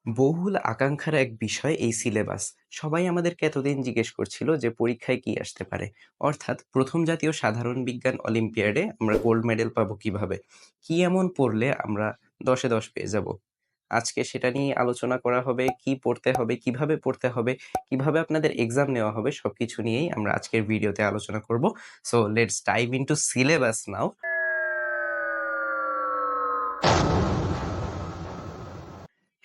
বহুল আকাঙ্ক্ষার এক বিষয় এই সিলেবাস। সবাই আমাদেরকে এতদিন জিজ্ঞেস করছিল যে পরীক্ষায় কি আসতে পারে, অর্থাৎ প্রথম জাতীয় সাধারণ বিজ্ঞান অলিম্পিয়াডে আমরা গোল্ড মেডেল পাবো কিভাবে, কি এমন পড়লে আমরা 10-এ 10 পেয়ে যাব। আজকে সেটা নিয়ে আলোচনা করা হবে, কি পড়তে হবে, কিভাবে পড়তে হবে, কিভাবে আপনাদের এক্সাম নেওয়া হবে, সবকিছু নিয়েই আমরা আজকের ভিডিওতে আলোচনা করব। So let's dive into syllabus now.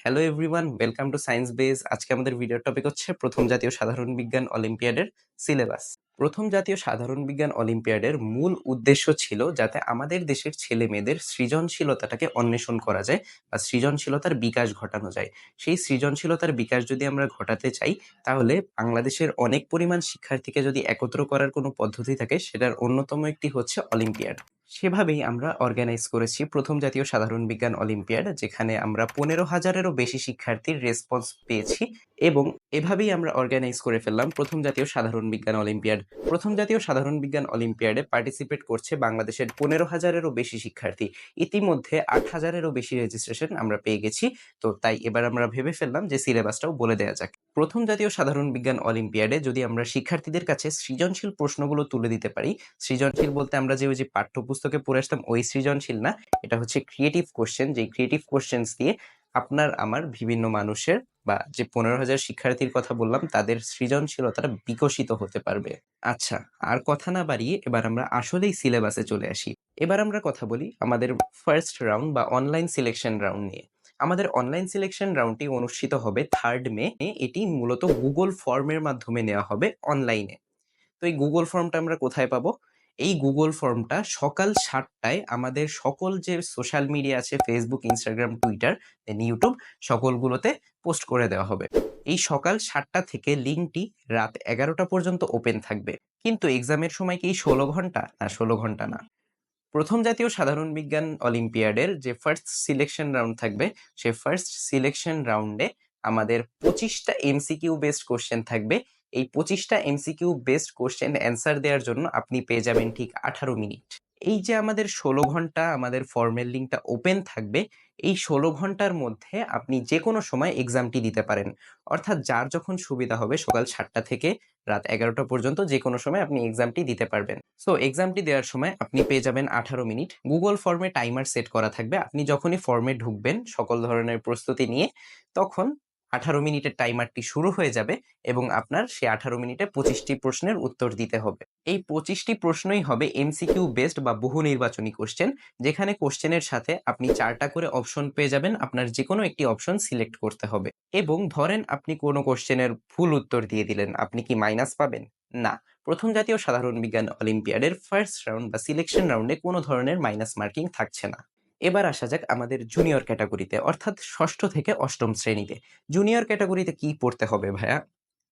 Hello everyone, welcome to science base. আজকে আমাদের ভিডিওর টপিক হচ্ছে প্রথম জাতীয় সাধারণ বিজ্ঞান অলিম্পিয়াডের সিলেবাস। প্রথম জাতীয় সাধারণ বিজ্ঞান অলিম্পিয়াডের মূল উদ্দেশ্য ছিল যাতে আমাদের দেশের ছেলে মেয়েদের সৃজনশীলতাটাকে অন্বেষণ করা যায় বা সৃজনশীলতার বিকাশ ঘটানো যায়। সেই সৃজনশীলতার বিকাশ যদি আমরা ঘটাতে চাই, তাহলে বাংলাদেশের অনেক পরিমাণ শিক্ষার্থীকে যদি একত্র করার কোনো পদ্ধতি থাকে, সেটার অন্যতম একটি হচ্ছে অলিম্পিয়াড। সেভাবেই আমরা অর্গানাইজ করেছি প্রথম জাতীয় সাধারণ বিজ্ঞান অলিম্পিয়াড, যেখানে আমরা 15,000-এরও বেশি শিক্ষার্থীর রেসপন্স পেয়েছি এবং এভাবেই আমরা অর্গানাইজ করে ফেললাম প্রথম জাতীয় সাধারণ বিজ্ঞান অলিম্পিয়াড। প্রথম জাতীয় সাধারণ বিজ্ঞান অলিম্পিয়াডে পার্টিসিপেট করছে বাংলাদেশের 15,000-এরও বেশি শিক্ষার্থী। ইতিমধ্যে 8,000-এরও বেশি রেজিস্ট্রেশন আমরা পেয়ে গেছি। তো তাই এবার আমরা ভেবে ফেললাম যে সিলেবাসটাও বলে দেওয়া যাক। প্রথম জাতীয় সাধারণ বিজ্ঞান অলিম্পিয়াডে যদি আমরা শিক্ষার্থীদের কাছে সৃজনশীল প্রশ্নগুলো তুলে দিতে পারি, সৃজনশীল বলতে আমরা যে ওই যে পাঠ্যপুস্তকে পড়ে আসতাম ওই সৃজনশীল না, এটা হচ্ছে ক্রিয়েটিভ কোশ্চেন। যেই ক্রিয়েটিভ কোশ্চেন্স দিয়ে আপনার আমার বিভিন্ন মানুষের বা যে 15,000 শিক্ষার্থীর কথা বললাম তাদের সৃজনশীলতাটা বিকশিত হতে পারবে। আচ্ছা, আর কথা না বাড়িয়ে এবার আমরা আসলেই সিলেবাসে চলে আসি। এবার আমরা কথা বলি আমাদের ফার্স্ট রাউন্ড বা অনলাইন সিলেকশন রাউন্ড নিয়ে। আমাদের অনলাইন সিলেকশন রাউন্ডটি অনুষ্ঠিত হবে 3 মে। এটি মূলত গুগল ফর্মের মাধ্যমে নেওয়া হবে অনলাইনে। তো এই গুগল ফর্মটা আমরা কোথায় পাবো? এই গুগল ফর্মটা সকাল 7টায় আমাদের সকল যে সোশ্যাল মিডিয়া আছে, ফেসবুক, ইনস্টাগ্রাম, টুইটার, দেন ইউটিউব, সকলগুলোতে পোস্ট করে দেওয়া হবে। এই সকাল 7টা থেকে লিঙ্কটি রাত 11টা পর্যন্ত ওপেন থাকবে। কিন্তু এক্সামের সময় কি 16 ঘন্টা? না, 16 ঘন্টা না। প্রথম জাতীয় সাধারণ বিজ্ঞান অলিম্পিয়াডের যে ফার্স্ট সিলেকশন রাউন্ড থাকবে, সে ফার্স্ট সিলেকশন রাউন্ডে আমাদের 25টা এমসিকিউ বেসড কোশ্চেন থাকবে। এই 25টা এমসিকিউ বেসড কোশ্চেন অ্যান্সার দেওয়ার জন্য আপনি পেয়ে যাবেন ঠিক 18 মিনিট। এই যে আমাদের 16 ঘন্টা আমাদের ফর্মের লিঙ্কটা ওপেন থাকবে, এই 16 ঘন্টার মধ্যে আপনি যে কোনো সময় এক্সামটি দিতে পারেন। অর্থাৎ যার যখন সুবিধা হবে সকাল 7টা থেকে রাত 11টা পর্যন্ত যে কোনো সময় আপনি এক্সামটি দিতে পারবেন। সো এক্সামটি দেওয়ার সময় আপনি পেয়ে যাবেন 18 মিনিট। গুগল ফর্মে টাইমার সেট করা থাকবে। আপনি যখনই ফর্মে ঢুকবেন সকল ধরনের প্রস্তুতি নিয়ে, তখন 18 মিনিটের টাইমারটি শুরু হয়ে যাবে এবং আপনার সে 18 মিনিটে 25টি প্রশ্নের উত্তর দিতে হবে। এই 25টি প্রশ্নই হবে এমসিকিউ বেসড বা বহু নির্বাচনী কোশ্চেন, যেখানে কোশ্চেনের সাথে আপনি 4টা করে অপশন পেয়ে যাবেন। আপনার যে কোনো একটি অপশন সিলেক্ট করতে হবে এবং ধরেন আপনি কোনো কোশ্চেনের ভুল উত্তর দিয়ে দিলেন, আপনি কি মাইনাস পাবেন? না। প্রথম জাতীয় সাধারণ বিজ্ঞান অলিম্পিয়াডের ফার্স্ট রাউন্ড বা সিলেকশন রাউন্ডে কোনো ধরনের মাইনাস মার্কিং থাকছে না। এবার আসা যাক আমাদের জুনিয়র ক্যাটাগরিতে, অর্থাৎ ষষ্ঠ থেকে অষ্টম শ্রেণীতে। জুনিয়র ক্যাটাগরিতে কি পড়তে হবে ভাইয়া?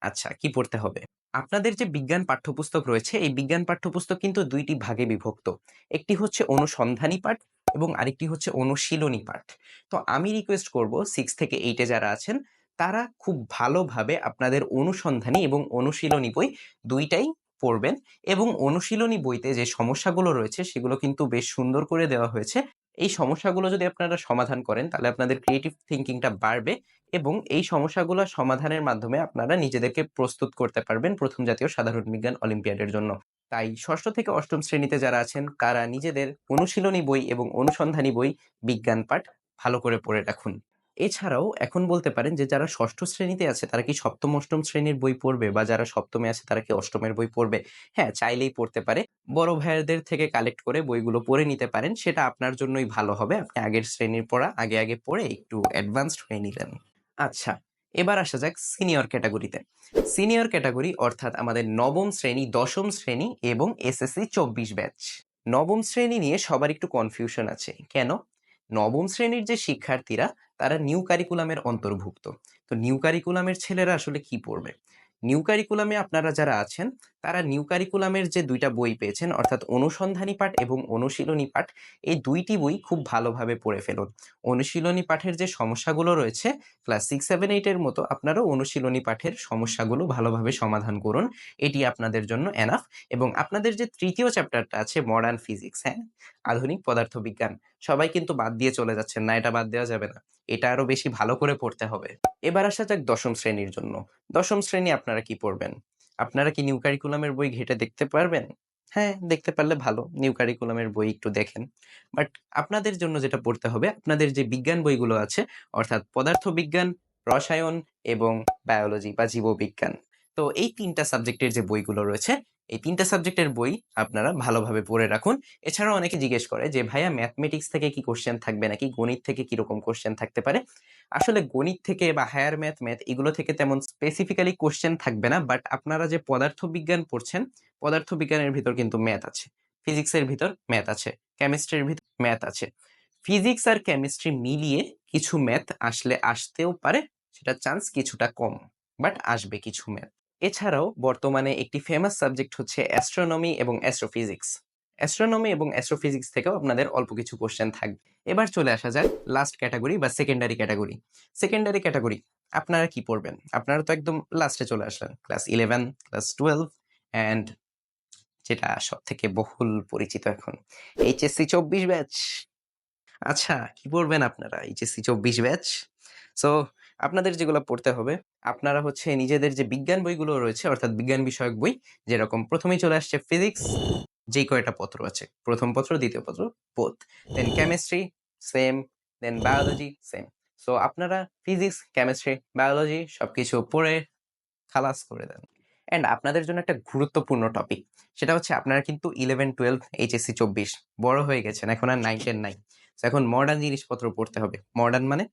আচ্ছা, কি পড়তে হবে? আপনাদের যে বিজ্ঞান পাঠ্যপুস্তক রয়েছে, এই বিজ্ঞান পাঠ্যপুস্তক কিন্তু 2টি ভাগে বিভক্ত। একটি হচ্ছে অনুসন্ধানী পাঠ এবং আরেকটি হচ্ছে অনুশীলনী পাঠ। তো আমি রিকোয়েস্ট করব 6 থেকে 8 এ যারা আছেন, তারা খুব ভালোভাবে আপনাদের অনুসন্ধানী এবং অনুশীলনী বই 2টাই পড়বেন এবং অনুশীলনী বইতে যে সমস্যাগুলো রয়েছে সেগুলো কিন্তু বেশ সুন্দর করে দেওয়া হয়েছে। এই সমস্যাগুলো যদি আপনারা সমাধান করেন, তাহলে আপনাদের ক্রিয়েটিভ থিংকিংটা বাড়বে এবং এই সমস্যাগুলো সমাধানের মাধ্যমে আপনারা নিজেদেরকে প্রস্তুত করতে পারবেন প্রথম জাতীয় সাধারণ বিজ্ঞান অলিম্পিয়াডের জন্য। তাই ষষ্ঠ থেকে অষ্টম শ্রেণীতে যারা আছেন, তারা নিজেদের অনুশীলনী বই এবং অনুসন্ধানী বই বিজ্ঞান পাঠ ভালো করে পড়ে রাখুন। এছাড়াও এখন বলতে পারেন যে যারা ষষ্ঠ শ্রেণীতে আছে তারা কি সপ্তম অষ্টম শ্রেণীর বই পড়বে, বা যারা সপ্তমে আছে তারা কি অষ্টমের বই পড়বে? হ্যাঁ, চাইলেই পড়তে পারে। বড় ভাইয়াদের থেকে কালেক্ট করে বইগুলো পড়ে নিতে পারেন, সেটা আপনার জন্যই ভালো হবে। আপনি আগের শ্রেণীর পড়া আগে আগে পড়ে একটু অ্যাডভান্সড হয়ে নিলেন। আচ্ছা, এবার আসা যাক সিনিয়র ক্যাটাগরিতে। সিনিয়র ক্যাটাগরি অর্থাৎ আমাদের নবম শ্রেণী, দশম শ্রেণী এবং এসএসসি 24 ব্যাচ। নবম শ্রেণী নিয়ে সবার একটু কনফিউশন আছে। কেন? নবম শ্রেণীর যে শিক্ষার্থীরা, তারা নিউ কারিকুলামের অন্তর্ভুক্ত। তো নিউ কারিকুলামের ছেলেরা আসলে কি পড়বে? নিউ কারিকুলামে আপনারা যারা আছেন, তারা নিউ কারিকুলামের যে ২ টা বই পেয়েছেন অর্থাৎ অনুসন্ধানী পাঠ এবং অনুশীলনী পাঠ, এই ২ টি বই খুব ভালোভাবে পড়ে ফেলুন। অনুশীলনী পাঠের যে সমস্যাগুলো রয়েছে ক্লাস 6, 7, 8 এর মতো আপনারাও অনুশীলনী পাঠের সমস্যাগুলো ভালোভাবে সমাধান করুন। এটি আপনাদের জন্য এনাফ। এবং আপনাদের যে ৩য় চ্যাপ্টারটা আছে মডার্ন ফিজিক্স, হ্যাঁ? আধুনিক পদার্থবিজ্ঞান। সবাই কিন্তু বাদ দিয়ে চলে যাচ্ছেন। না, এটা বাদ দেওয়া যাবে না। এটা আরো বেশি ভালো করে পড়তে হবে। এবার আসা যাক ১ম শ্রেণীর জন্য। ১ম শ্রেণী আপনারা কি পড়বেন? আপনারা কি নিউ কারিকুলামের বই ঘেঁটে দেখতে পারবেন? হ্যাঁ, দেখতে পারলে ভালো। নিউ কারিকুলামের বই একটু দেখেন। বাট আপনাদের জন্য যেটা পড়তে হবে, আপনাদের যে বিজ্ঞান বইগুলো আছে অর্থাৎ পদার্থবিজ্ঞান, রসায়ন এবং বায়োলজি বা জীববিজ্ঞান। তো এই ৩ টা সাবজেক্টের যে বইগুলো রয়েছে, এই ৩ টা সাবজেক্টের বই আপনারা ভালোভাবে পড়ে রাখুন। এছাড়াও অনেকে জিজ্ঞেস করে যে, "ভাইয়া ম্যাথমেটিক্স থেকে কি কোয়েশ্চেন থাকবে নাকি? গণিত থেকে কিরকম কোয়েশ্চেন থাকতে পারে?" আসলে গণিত থেকে বা হায়ার ম্যাথ এগুলো থেকে তেমন স্পেসিফিক্যালি কোশ্চেন থাকবে না। বাট আপনারা যে পদার্থবিজ্ঞান পড়ছেন, পদার্থবিজ্ঞানের ভিতর কিন্তু ম্যাথ আছে। ফিজিক্সের ভিতর ম্যাথ আছে। কেমিস্ট্রির ভিতর ম্যাথ আছে। ফিজিক্স আর কেমিস্ট্রি মিলিয়ে কিছু ম্যাথ আসতেও পারে। সেটার চান্স কিছুটা কম। বাট আসবে কিছু ম্যাথ। এছাড়াও বর্তমানে একটি ফেমাস সাবজেক্ট হচ্ছে অ্যাস্ট্রোনমি এবং অ্যাস্ট্রোফিজিক্স। অ্যাস্ট্রোনমি এবং অ্যাস্ট্রোফিজিক্স থেকেও আপনাদের অল্প কিছু কোশ্চেন থাকবে। এবার চলে আসা যাক লাস্ট ক্যাটাগরি বা সেকেন্ডারি ক্যাটাগরি। সেকেন্ডারি ক্যাটাগরি আপনারা কি পড়বেন? আপনারা তো একদম লাস্টে চলে আসলেন। ক্লাস 11, ক্লাস 12 অ্যান্ড যেটা সবথেকে বহুল পরিচিত এখন এইচএসসি 24 ব্যাচ। আচ্ছা, কি পড়বেন আপনারা? HSC 24 batch. সো আপনাদের যেগুলো পড়তে হবে, আপনারা হচ্ছে নিজেদের যে বিজ্ঞান বইগুলো রয়েছে অর্থাৎ বিজ্ঞান বিষয়ক বই, যেরকম ১ম এই চলে আসছে ফিজিক্স, যেই কয়টা পত্র আছে। ১ম পত্র, ২য় পত্র বোথ। দেন কেমিস্ট্রি সেম, দেন বায়োলজি সেম। সো আপনারা ফিজিক্স, কেমিস্ট্রি, বায়োলজি সবকিছু পড়ে খালাস করে দেন। অ্যান্ড আপনাদের জন্য একটা গুরুত্বপূর্ণ টপিক। সেটা হচ্ছে আপনারা কিন্তু 11, 12 এইচএসসি 24 বড় হয়ে গেছেন। এখন আর 9, 10 নাই। সো এখন মডার্ন জিনিসপত্র পড়তে হবে। মডার্ন মানে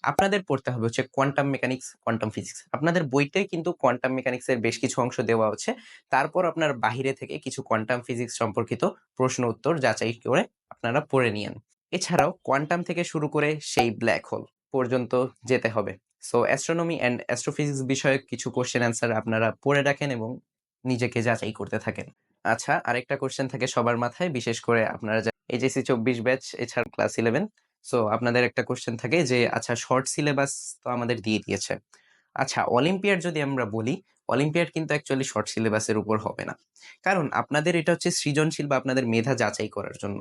আপনাদের পড়তে হবে হচ্ছে কোয়ান্টাম মেকানিক্স, কোয়ান্টাম ফিজিক্স। আপনাদের বইতেই কিন্তু কোয়ান্টাম মেকানিক্স এর বেশ কিছু অংশ দেওয়া আছে। তারপর আপনার বাহিরে থেকে কিছু কোয়ান্টাম ফিজিক্স সম্পর্কিত প্রশ্ন উত্তর যাচাই করে আপনারা পড়ে নিয়েন। এছাড়াও কোয়ান্টাম থেকে শুরু করে সেই ব্ল্যাক হোল পর্যন্ত যেতে হবে। সো অ্যাস্ট্রোনমি অ্যান্ড অ্যাস্ট্রোফিজিক্স বিষয়ক কিছু কোশ্চেন অ্যান্সার আপনারা পড়ে রাখেন এবং নিজেকে যাচাই করতে থাকেন। আচ্ছা, আরেকটা কোশ্চেন থাকে সবার মাথায়, বিশেষ করে আপনারা এইচএসসি 24 ব্যাচ এছাড়া ক্লাস 11। সো আপনাদের একটা কোশ্চেন থাকে যে আচ্ছা শর্ট সিলেবাস তো আমাদের দিয়ে দিয়েছে। আচ্ছা অলিম্পিয়াড যদি আমরা বলি, অলিম্পিয়াড কিন্তু অ্যাকচুয়ালি শর্ট সিলেবাসের উপর হবে না। কারণ আপনাদের এটা হচ্ছে সৃজনশীল বা আপনাদের মেধা যাচাই করার জন্য।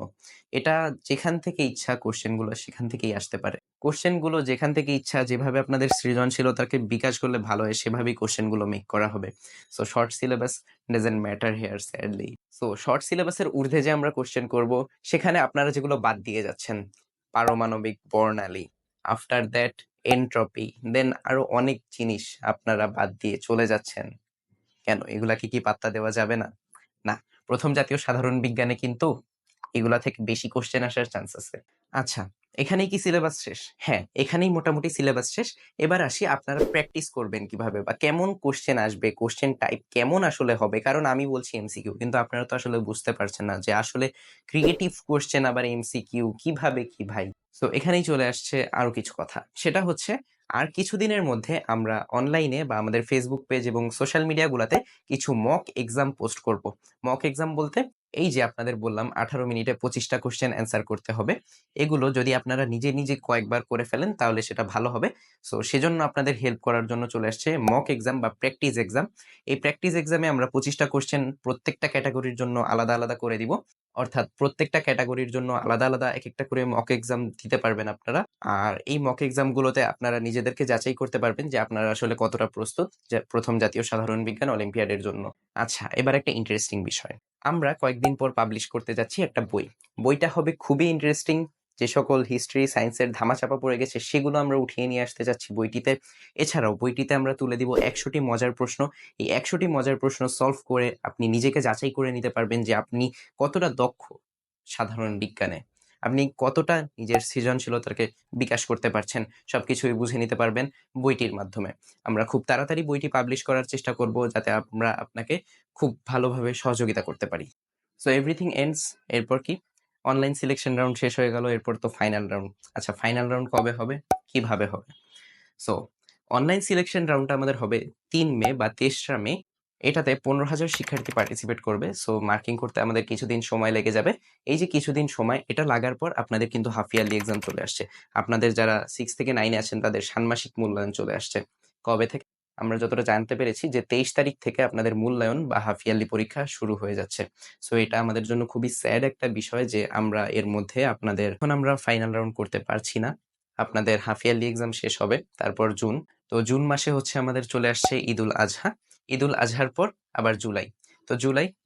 এটা যেখান থেকে ইচ্ছা কোশ্চেনগুলো সেখান থেকেই আসতে পারে। কোশ্চেনগুলো যেখান থেকে ইচ্ছা যেভাবে আপনাদের সৃজনশীলতাকে বিকাশ করলে ভালো হয় সেভাবেই কোশ্চেনগুলো মেক করা হবে। So short syllabus doesn't matter here sadly. So short সিলেবাসের ঊর্ধ্বে যে আমরা কোশ্চেন করব সেখানে আপনারা যেগুলো বাদ দিয়ে যাচ্ছেন, পারমাণবিক বর্ণালী, আফটার দ্যাট এনট্রপি, দেন আরো অনেক জিনিস আপনারা বাদ দিয়ে চলে যাচ্ছেন। কেন? এগুলাকে কি পাত্তা দেওয়া যাবে না? না, প্রথম জাতীয় সাধারণ বিজ্ঞানে কিন্তু এগুলা থেকে বেশি কোশ্চেন আসার চান্স আছে। আচ্ছা, এখানেই কি সিলেবাস শেষ? হ্যাঁ, এখানেই মোটামুটি সিলেবাস শেষ। এবার আসি আপনারা প্র্যাকটিস করবেন কিভাবে বা কেমন কোশ্চেন আসবে, কোশ্চেন টাইপ কেমন আসলে হবে। কারণ আমি বলছি এমসিকিউ, কিন্তু আপনারা তো আসলে বুঝতে পারছেন না যে আসলে ক্রিয়েটিভ কোশ্চেন আবার এমসিকিউ কিভাবে কি ভাই? সো এখানেই চলে আসছে আরো কিছু কথা। সেটা হচ্ছে আর কিছুদিনের মধ্যে আমরা অনলাইনে বা আমাদের ফেসবুক পেজ এবং সোশ্যাল মিডিয়া গুলাতে কিছু মক এক্সাম পোস্ট করব। মক এক্সাম বলতে এই যে আপনাদের বললাম 18 মিনিটে 25টা কোশ্চেন অ্যান্সার করতে হবে। এগুলো যদি আপনারা নিজে কয়েকবার করে ফেলেন তাহলে সেটা ভালো হবে। সো সেজন্য আপনাদের হেল্প করার জন্য চলে আসছে মক এক্সাম বা প্র্যাকটিস এক্সাম। এই প্র্যাকটিস এক্সামে আমরা 25টা কোশ্চেন প্রত্যেকটা ক্যাটাগরির জন্য আলাদা করে দিব। অর্থাৎ প্রত্যেকটা ক্যাটাগরির জন্য আলাদা একেকটা করে মক এক্সাম দিতে পারবেন আপনারা। আর এই মক এক্সাম গুলোতে আপনারা নিজেদেরকে যাচাই করতে পারবেন যে আপনারা আসলে কতটা প্রস্তুত যে প্রথম জাতীয় সাধারণ বিজ্ঞান অলিম্পিয়াডের জন্য। আচ্ছা, এবার একটা ইন্টারেস্টিং বিষয়। আমরা কয়েকদিন পর পাবলিশ করতে যাচ্ছি একটা বই। বইটা হবে খুবই ইন্টারেস্টিং। যে সকল হিস্ট্রি, সায়েন্সের ধামাচাপা পড়ে গেছে সেগুলো আমরা উঠিয়ে নিয়ে আসতে যাচ্ছি বইটিতে। এছাড়াও বইটিতে আমরা তুলে দিব 100টি মজার প্রশ্ন। এই 100টি মজার প্রশ্ন সলভ করে আপনি নিজেকে যাচাই করে নিতে পারবেন যে আপনি কতটা দক্ষ সাধারণ বিজ্ঞানে। আপনি কতটা নিজের সৃজনশীলতাকে বিকাশ করতে পারছেন সবকিছুই বুঝে নিতে পারবেন বইটির মাধ্যমে। আমরা খুব তাড়াতাড়ি বইটি পাবলিশ করার চেষ্টা করব যাতে আমরা আপনাকে খুব ভালোভাবে সহযোগিতা করতে পারি। So everything ends. এরপর কি? অনলাইন সিলেকশন রাউন্ড শেষ হয়ে গেল। এরপর তো ফাইনাল রাউন্ড। আচ্ছা, ফাইনাল রাউন্ড কবে হবে? কিভাবে হবে? সো অনলাইন সিলেকশন রাউন্ডটা আমাদের হবে 3 মে বা 23রা মে এটাতে 15,000 শিক্ষার্থী পার্টিসিপেট করবে। সো মার্কিং করতে আমাদের কিছুদিন সময় লেগে যাবে। এই যে কিছুদিন সময়, এটা লাগার পর আপনাদের কিন্তু হাফ ইয়ারলি এক্সাম চলে আসছে। আপনাদের যারা 6 থেকে 9 এ আছেন তাদের ষান্মাসিক মূল্যায়ন চলে আসছে। কবে থেকে? আমরা যতটা জানতে পেরেছি যে 23 তারিখ থেকে আপনাদের মূল্যায়ন বা হাফ ইয়ারলি পরীক্ষা শুরু হয়ে যাচ্ছে। সো এটা আমাদের জন্য খুবই স্যাড একটা বিষয় যে আমরা এর মধ্যে এখন আমরা ফাইনাল রাউন্ড করতে পারছি না। আপনাদের হাফ ইয়ারলি এক্সাম শেষ হবে, তারপর জুন। তো জুন মাসে হচ্ছে আমাদের চলে আসছে ঈদুল আজহা। ঈদুল আজহার পর আবার জুলাই। তো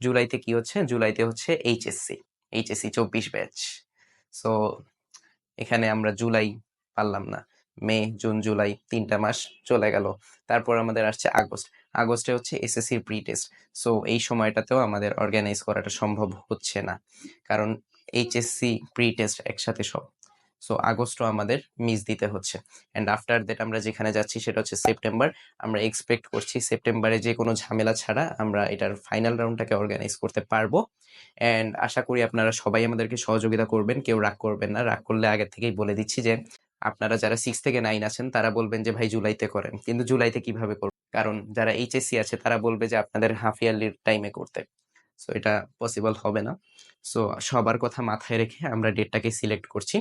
জুলাইতে কি হচ্ছে? জুলাইতে হচ্ছে এইচএসসি 24 ব্যাচ। সো এখানে আমরা জুলাই পারলাম না। মে, জুন, জুলাই ৩ টা মাস চলে গেল। তারপর আমাদের আসছে আগস্ট। আগস্টে হচ্ছে এসএসসির প্রি টেস্ট। সো এই সময়টাতেও আমাদের অর্গানাইজ করাটা সম্ভব হচ্ছে না। কারণ এইচএসসি প্রি টেস্ট একসাথে সব। সো আগস্টও আমাদের মিস দিতে হচ্ছে। অ্যান্ড আফটার দ্যাট আমরা যেখানে যাচ্ছি সেটা হচ্ছে সেপ্টেম্বর। আমরা এক্সপেক্ট করছি সেপ্টেম্বরে যে কোনো ঝামেলা ছাড়া আমরা এটার ফাইনাল রাউন্ডটাকে অর্গানাইজ করতে পারবো। অ্যান্ড আশা করি আপনারা সবাই আমাদেরকে সহযোগিতা করবেন, কেউ রাগ করবেন না। রাগ করলে আগের থেকেই বলে দিচ্ছি যে আপনারা যারা 6 থেকে 9 আছেন তারা বলবেন যে ভাই জুলাইতে করেন, কিন্তু জুলাইতে কিভাবে করবেন? কারণ যারা এইচএসসি আছে তারা বলবে যে আপনাদের হাফ ইয়ারলির টাইমে করতে। সো এটা পসিবল হবে না। সো সবার কথা মাথায় রেখে আমরা ডেটটাকে সিলেক্ট করছি।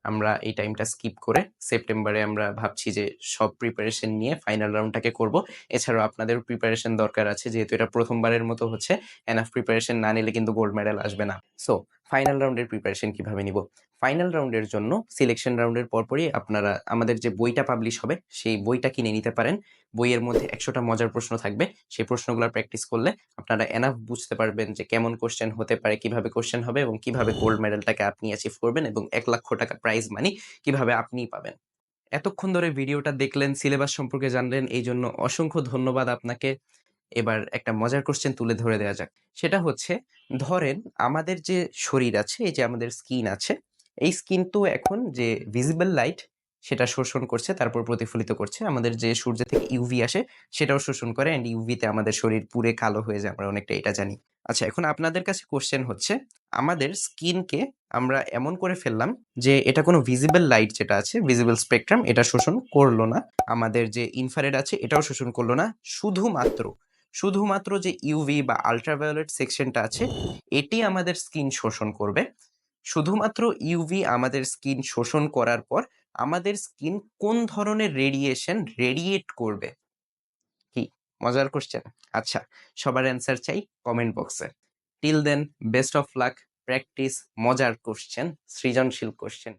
আমরা এই টাইমটা স্কিপ করে সেপ্টেম্বরে আমরা ভাবছি যে সব প্রিপারেশন নিয়ে ফাইনাল রাউন্ডটাকে করব। এছাড়াও আপনাদের প্রিপারেশন দরকার আছে, যেহেতু এটা প্রথমবারের মতো হচ্ছে। এনাফ প্রিপারেশন না নিলে কিন্তু গোল্ড মেডেল আসবে না। সো ফাইনাল রাউন্ডের প্রিপারেশন কিভাবে নিব? ফাইনাল রাউন্ডের জন্য সিলেকশন রাউন্ডের পরপরই আপনারা আমাদের যে বইটা পাবলিশ হবে সেই বইটা কিনে নিতে পারেন। বইয়ের মধ্যে 100টা মজার প্রশ্ন থাকবে। সেই প্রশ্নগুলো প্র্যাকটিস করলে আপনারা এনাফ বুঝতে পারবেন যে কেমন কোশ্চেন হতে পারে, কিভাবে কোশ্চেন হবে এবং কিভাবে গোল্ড মেডেলটাকে আপনি অ্যাচিভ করবেন এবং 1,00,000 টাকা প্রাইজ মানি কিভাবে আপনিই পাবেন। এতক্ষণ ধরে ভিডিওটা দেখলেন, সিলেবাস সম্পর্কে জানলেন, এই জন্য অসংখ্য ধন্যবাদ আপনাকে। এবার একটা মজার কোশ্চেন তুলে ধরে দেওয়া যাক। সেটা হচ্ছে, ধরেন আমাদের যে শরীর আছে, এই যে আমাদের স্কিন আছে, এই স্কিন তো এখন যে ভিজিবল লাইট সেটা শোষণ করছে, তারপর প্রতিফলিত করছে। আমাদের যে সূর্য থেকে ইউভি আসে সেটাও শোষণ করে, অ্যান্ড ইউভিতে আমাদের শরীর পুড়ে কালো হয়ে যায়, আমরা অনেকটা এটা জানি। আচ্ছা, এখন আপনাদের কাছে কোশ্চেন হচ্ছে, আমাদের স্কিনকে আমরা এমন করে ফেললাম যে এটা কোনো ভিজিবল লাইট যেটা আছে, ভিজিবল স্পেকট্রাম, এটা শোষণ করলো না। আমাদের যে ইনফ্রারেড আছে এটাও শোষণ করলো না। শুধুমাত্র যে ইউভি বা আল্ট্রাভায়োলেট সেকশনটা আছে এটি আমাদের স্কিন শোষণ করবে। শুধুমাত্র ইউভি আমাদের স্কিন শোষণ করার পর আমাদের স্কিন কোন ধরনের রেডিয়েশন রেডিয়েট করবে? কি মজার কোশ্চেন? আচ্ছা, সবার অ্যান্সার চাই কমেন্ট বক্সে। Till then, best of luck, practice, মজার কোশ্চেন, সৃজনশীল কোশ্চেন।